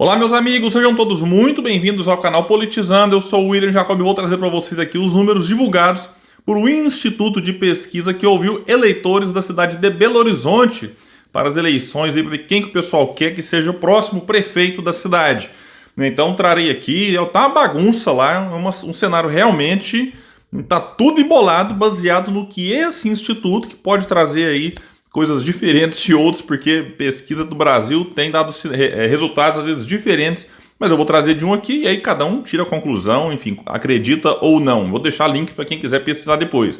Olá, meus amigos, sejam todos muito bem-vindos ao canal Politizando. Eu sou o William Jacob e vou trazer para vocês aqui os números divulgados por um instituto de pesquisa que ouviu eleitores da cidade de Belo Horizonte para as eleições e para ver quem que o pessoal quer que seja o próximo prefeito da cidade. Então trarei aqui, tá uma bagunça lá, um cenário realmente, tá tudo embolado, baseado no que esse instituto, que pode trazer aí coisas diferentes de outros, porque pesquisa do Brasil tem dado resultados às vezes diferentes, mas eu vou trazer de um aqui e aí cada um tira a conclusão, enfim, acredita ou não. Vou deixar link para quem quiser pesquisar depois.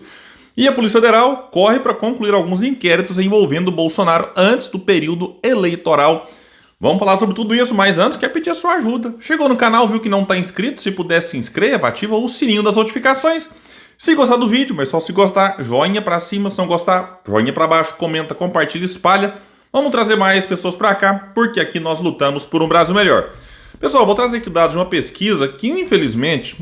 E a Polícia Federal corre para concluir alguns inquéritos envolvendo o Bolsonaro antes do período eleitoral. Vamos falar sobre tudo isso, mas antes quero pedir a sua ajuda. Chegou no canal, viu que não está inscrito? Se puder se inscreva, ativa o sininho das notificações. Se gostar do vídeo, mas só se gostar, joinha pra cima, se não gostar, joinha pra baixo, comenta, compartilha, espalha. Vamos trazer mais pessoas pra cá, porque aqui nós lutamos por um Brasil melhor. Pessoal, vou trazer aqui dados de uma pesquisa que, infelizmente,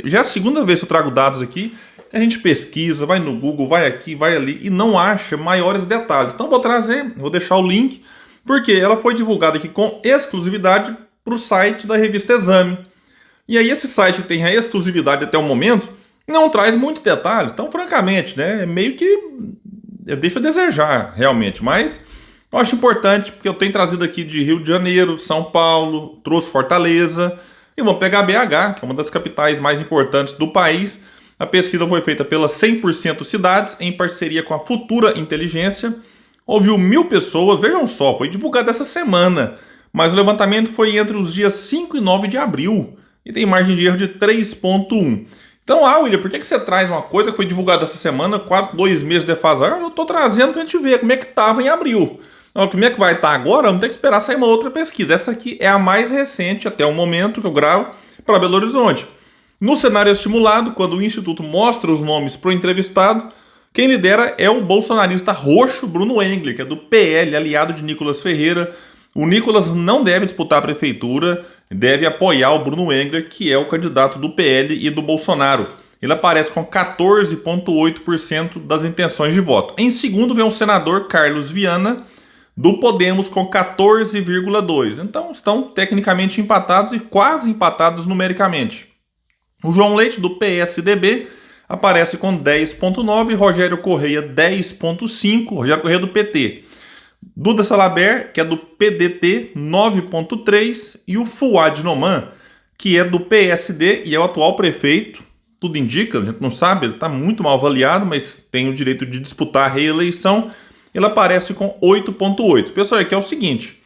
já é a segunda vez que eu trago dados aqui, que a gente pesquisa, vai no Google, vai aqui, vai ali, e não acha maiores detalhes. Então vou trazer, vou deixar o link, porque ela foi divulgada aqui com exclusividade para o site da revista Exame. E aí esse site tem a exclusividade até o momento, não traz muitos detalhes, então francamente, meio que deixa a desejar realmente, mas eu acho importante porque eu tenho trazido aqui de Rio de Janeiro, São Paulo, trouxe Fortaleza e vou pegar BH, que é uma das capitais mais importantes do país. A pesquisa foi feita pelas 100% Cidades em parceria com a Futura Inteligência, ouviu 1.000 pessoas, vejam só, foi divulgado essa semana, mas o levantamento foi entre os dias 5 e 9 de abril e tem margem de erro de 3,1. Então, William, por que você traz uma coisa que foi divulgada essa semana, quase 2 meses defasado? Eu estou trazendo para a gente ver como é que estava em abril. Então, como é que vai estar agora? Vamos ter que esperar sair uma outra pesquisa. Essa aqui é a mais recente até o momento que eu gravo para Belo Horizonte. No cenário estimulado, quando o Instituto mostra os nomes para o entrevistado, quem lidera é o bolsonarista roxo Bruno Engler, que é do PL, aliado de Nicolas Ferreira. O Nicolas não deve disputar a prefeitura, deve apoiar o Bruno Engler, que é o candidato do PL e do Bolsonaro. Ele aparece com 14,8% das intenções de voto. Em segundo vem o senador Carlos Viana, do Podemos, com 14,2%. Então estão tecnicamente empatados e quase empatados numericamente. O João Leite, do PSDB, aparece com 10,9%, Rogério Correia 10,5%, Rogério Correia do PT. Duda Salabert, que é do PDT, 9,3%, e o Fouad Noman, que é do PSD e é o atual prefeito, tudo indica, a gente não sabe, ele está muito mal avaliado, mas tem o direito de disputar a reeleição, ele aparece com 8,8%. Pessoal, aqui é o seguinte,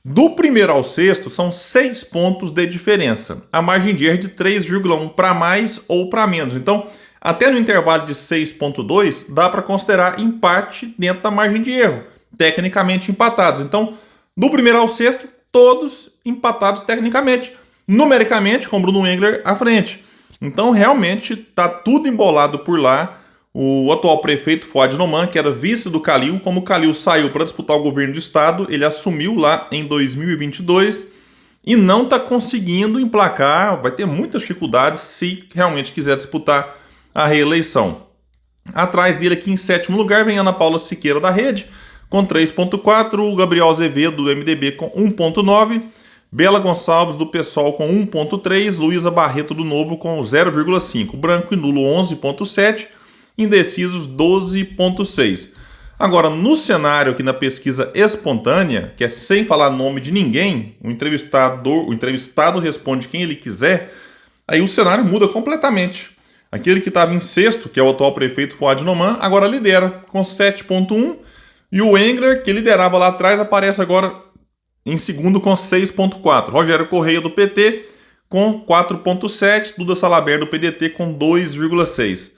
do primeiro ao sexto são 6 pontos de diferença, a margem de erro de 3,1 para mais ou para menos, então até no intervalo de 6,2 dá para considerar empate dentro da margem de erro, tecnicamente empatados. Então, do primeiro ao sexto, todos empatados tecnicamente. Numericamente, com Bruno Engler à frente. Então, realmente, está tudo embolado por lá. O atual prefeito, Fouad Noman, que era vice do Calil, como o Calil saiu para disputar o governo do estado, ele assumiu lá em 2022 e não está conseguindo emplacar, vai ter muitas dificuldades se realmente quiser disputar a reeleição. Atrás dele, aqui em sétimo lugar, vem Ana Paula Siqueira da Rede, com 3,4%, o Gabriel Azevedo, do MDB, com 1,9%, Bela Gonçalves, do PSOL, com 1,3%, Luísa Barreto, do Novo, com 0,5%, branco e nulo, 11,7%, indecisos, 12,6%. Agora, no cenário aqui na pesquisa espontânea, que é sem falar nome de ninguém, o entrevistado responde quem ele quiser, aí o cenário muda completamente. Aquele que estava em sexto, que é o atual prefeito Fouad Noman, agora lidera, com 7,1%, e o Engler, que liderava lá atrás, aparece agora em segundo com 6,4%. Rogério Correia, do PT, com 4,7%. Duda Salabert, do PDT, com 2,6%.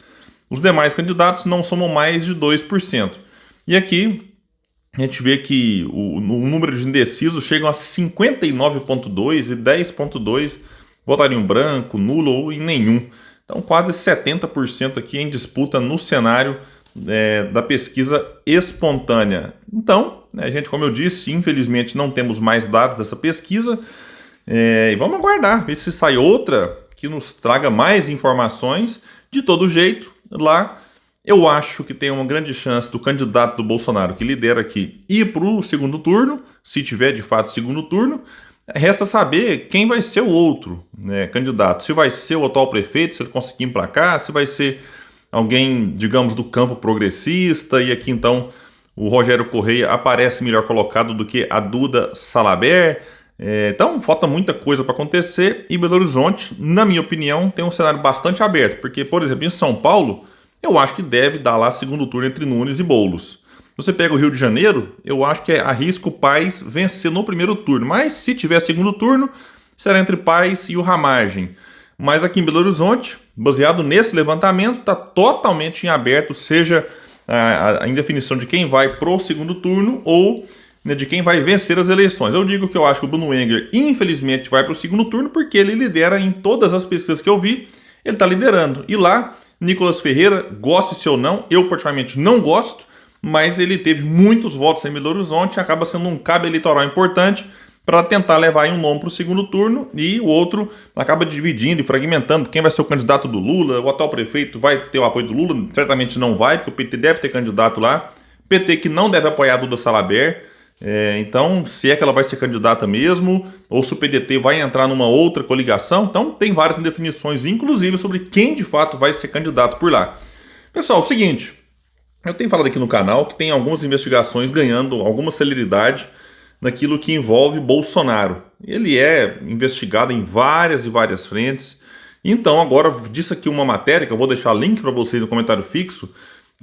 Os demais candidatos não somam mais de 2%. E aqui a gente vê que o número de indecisos chegam a 59,2% e 10,2% votariam branco, nulo ou em nenhum. Então quase 70% aqui em disputa no cenário da pesquisa espontânea. Então, gente, como eu disse, infelizmente não temos mais dados dessa pesquisa e vamos aguardar, ver se sai outra que nos traga mais informações. De todo jeito, lá eu acho que tem uma grande chance do candidato do Bolsonaro, que lidera aqui, ir para o segundo turno, se tiver de fato segundo turno, Resta saber quem vai ser o outro, né, candidato. Se vai ser o atual prefeito, se ele conseguir emplacar, se vai ser alguém, digamos, do campo progressista, e aqui então o Rogério Correia aparece melhor colocado do que a Duda Salabert. Então falta muita coisa para acontecer, e Belo Horizonte, na minha opinião, tem um cenário bastante aberto, porque, por exemplo, em São Paulo, eu acho que deve dar lá segundo turno entre Nunes e Boulos. Você pega o Rio de Janeiro, eu acho que arrisca o Paes vencer no primeiro turno. Mas se tiver segundo turno, será entre Paes e o Ramagem. Mas aqui em Belo Horizonte, baseado nesse levantamento, está totalmente em aberto, seja a indefinição de quem vai pro segundo turno ou, né, de quem vai vencer as eleições. Eu digo que eu acho que o Bruno Engler, infelizmente, vai pro segundo turno porque ele lidera em todas as pesquisas que eu vi, ele está liderando. E lá, Nicolas Ferreira, goste-se ou não, eu particularmente não gosto, mas ele teve muitos votos em Belo Horizonte e acaba sendo um cabo eleitoral importante para tentar levar um nome para o segundo turno, e o outro acaba dividindo e fragmentando quem vai ser o candidato do Lula. O atual prefeito vai ter o apoio do Lula? Certamente não vai, porque o PT deve ter candidato lá. PT que não deve apoiar a Duda Salabert. Então, se é que ela vai ser candidata mesmo, ou se o PDT vai entrar numa outra coligação, então tem várias indefinições, inclusive sobre quem de fato vai ser candidato por lá. Pessoal, é o seguinte, eu tenho falado aqui no canal que tem algumas investigações ganhando alguma celeridade naquilo que envolve Bolsonaro. Ele é investigado em várias e várias frentes. Então, agora disse aqui uma matéria, que eu vou deixar link para vocês no comentário fixo,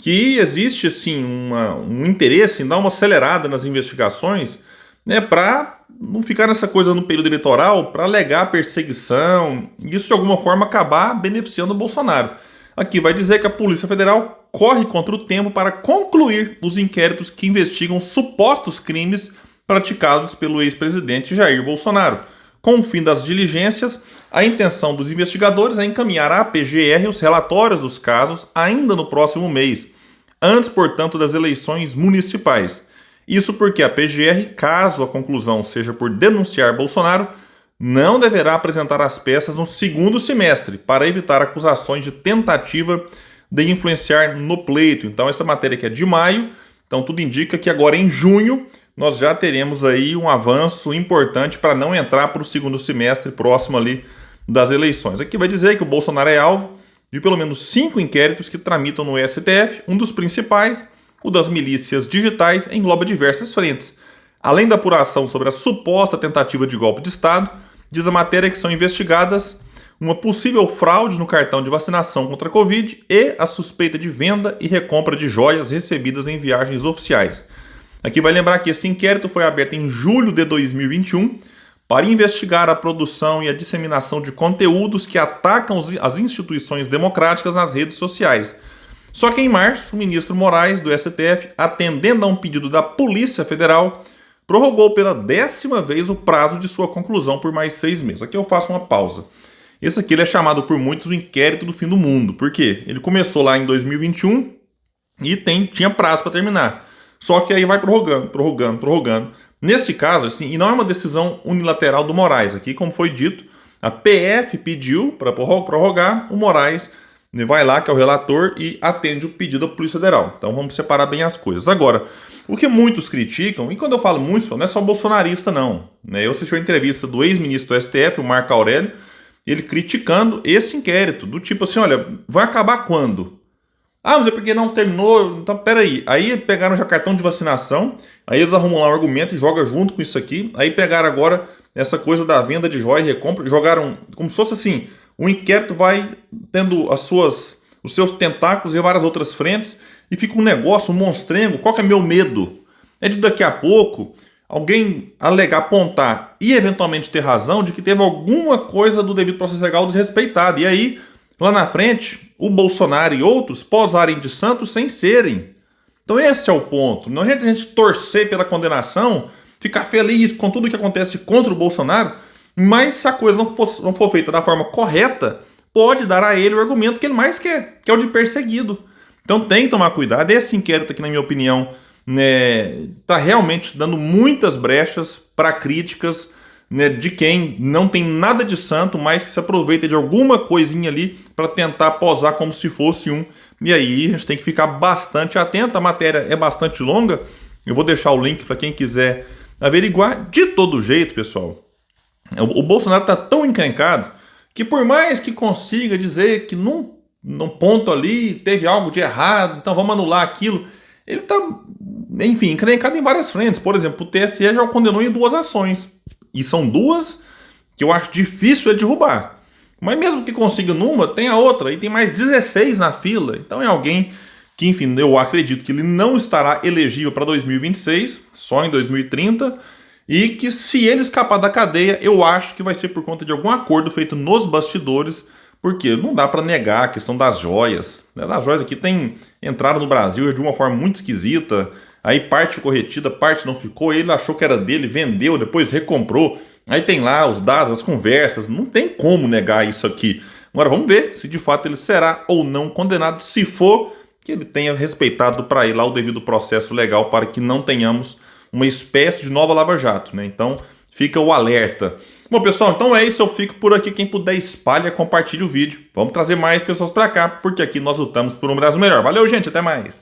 que existe assim um interesse em dar uma acelerada nas investigações, né, para não ficar nessa coisa no período eleitoral, para alegar perseguição, e isso de alguma forma acabar beneficiando o Bolsonaro. Aqui vai dizer que a Polícia Federal corre contra o tempo para concluir os inquéritos que investigam supostos crimes praticados pelo ex-presidente Jair Bolsonaro. Com o fim das diligências, a intenção dos investigadores é encaminhar à PGR os relatórios dos casos ainda no próximo mês, antes, portanto, das eleições municipais. Isso porque a PGR, caso a conclusão seja por denunciar Bolsonaro, não deverá apresentar as peças no segundo semestre, para evitar acusações de tentativa de influenciar no pleito. Então essa matéria aqui é de maio, então tudo indica que agora em junho nós já teremos aí um avanço importante para não entrar para o segundo semestre próximo ali das eleições. Aqui vai dizer que o Bolsonaro é alvo de pelo menos 5 inquéritos que tramitam no STF, um dos principais, o das milícias digitais, engloba diversas frentes. Além da apuração sobre a suposta tentativa de golpe de Estado, diz a matéria que são investigadas uma possível fraude no cartão de vacinação contra a Covid e a suspeita de venda e recompra de joias recebidas em viagens oficiais. Aqui vai lembrar que esse inquérito foi aberto em julho de 2021 para investigar a produção e a disseminação de conteúdos que atacam as instituições democráticas nas redes sociais. Só que em março, o ministro Moraes, do STF, atendendo a um pedido da Polícia Federal, prorrogou pela 10ª vez o prazo de sua conclusão por mais 6 meses. Aqui eu faço uma pausa. Esse aqui ele é chamado por muitos o inquérito do fim do mundo. Por quê? Ele começou lá em 2021 e tinha prazo para terminar. Só que aí vai prorrogando. Nesse caso, assim, e não é uma decisão unilateral do Moraes. Aqui, como foi dito, a PF pediu para prorrogar, o Moraes vai lá, que é o relator, e atende o pedido da Polícia Federal. Então vamos separar bem as coisas. Agora, o que muitos criticam, e quando eu falo muitos, não é só bolsonarista não, né? Eu assisti a entrevista do ex-ministro do STF, o Marco Aurélio, ele criticando esse inquérito, do tipo assim, olha, vai acabar quando? Ah, mas é porque não terminou, então peraí. Aí pegaram já cartão de vacinação, aí eles arrumam lá um argumento e jogam junto com isso aqui, aí pegaram agora essa coisa da venda de joia e recompra, jogaram como se fosse assim, o inquérito vai tendo os seus tentáculos em várias outras frentes, e fica um negócio, um monstrengo. Qual que é meu medo? É de daqui a pouco alguém alegar, apontar e eventualmente ter razão de que teve alguma coisa do devido processo legal desrespeitada. E aí, lá na frente, o Bolsonaro e outros posarem de santos sem serem. Então esse é o ponto. Não adianta a gente torcer pela condenação, ficar feliz com tudo que acontece contra o Bolsonaro, mas se a coisa não for feita da forma correta, pode dar a ele o argumento que ele mais quer, que é o de perseguido. Então tem que tomar cuidado. Esse inquérito aqui, na minha opinião, né, tá realmente dando muitas brechas para críticas, né, de quem não tem nada de santo, mas que se aproveita de alguma coisinha ali para tentar posar como se fosse um. E aí a gente tem que ficar bastante atento. A matéria é bastante longa. Eu vou deixar o link para quem quiser averiguar. De todo jeito, pessoal, O Bolsonaro tá tão encrencado que por mais que consiga dizer que num ponto ali teve algo de errado, então vamos anular aquilo, ele tá, enfim, encrencado em várias frentes. Por exemplo, o TSE já o condenou em 2 ações. E são 2 que eu acho difícil ele derrubar. Mas mesmo que consiga numa, tem a outra. E tem mais 16 na fila. Então é alguém que, enfim, eu acredito que ele não estará elegível para 2026, só em 2030. E que se ele escapar da cadeia, eu acho que vai ser por conta de algum acordo feito nos bastidores, porque não dá para negar a questão das joias. As joias aqui entraram no Brasil de uma forma muito esquisita, aí parte ficou retida, parte não ficou, ele achou que era dele, vendeu, depois recomprou, aí tem lá os dados, as conversas, não tem como negar isso aqui. Agora vamos ver se de fato ele será ou não condenado, se for, que ele tenha respeitado para ele lá o devido processo legal para que não tenhamos uma espécie de nova Lava Jato, né? Então fica o alerta. Bom, pessoal, então é isso. Eu fico por aqui. Quem puder, espalha, compartilhe o vídeo. Vamos trazer mais pessoas para cá, porque aqui nós lutamos por um Brasil melhor. Valeu, gente. Até mais.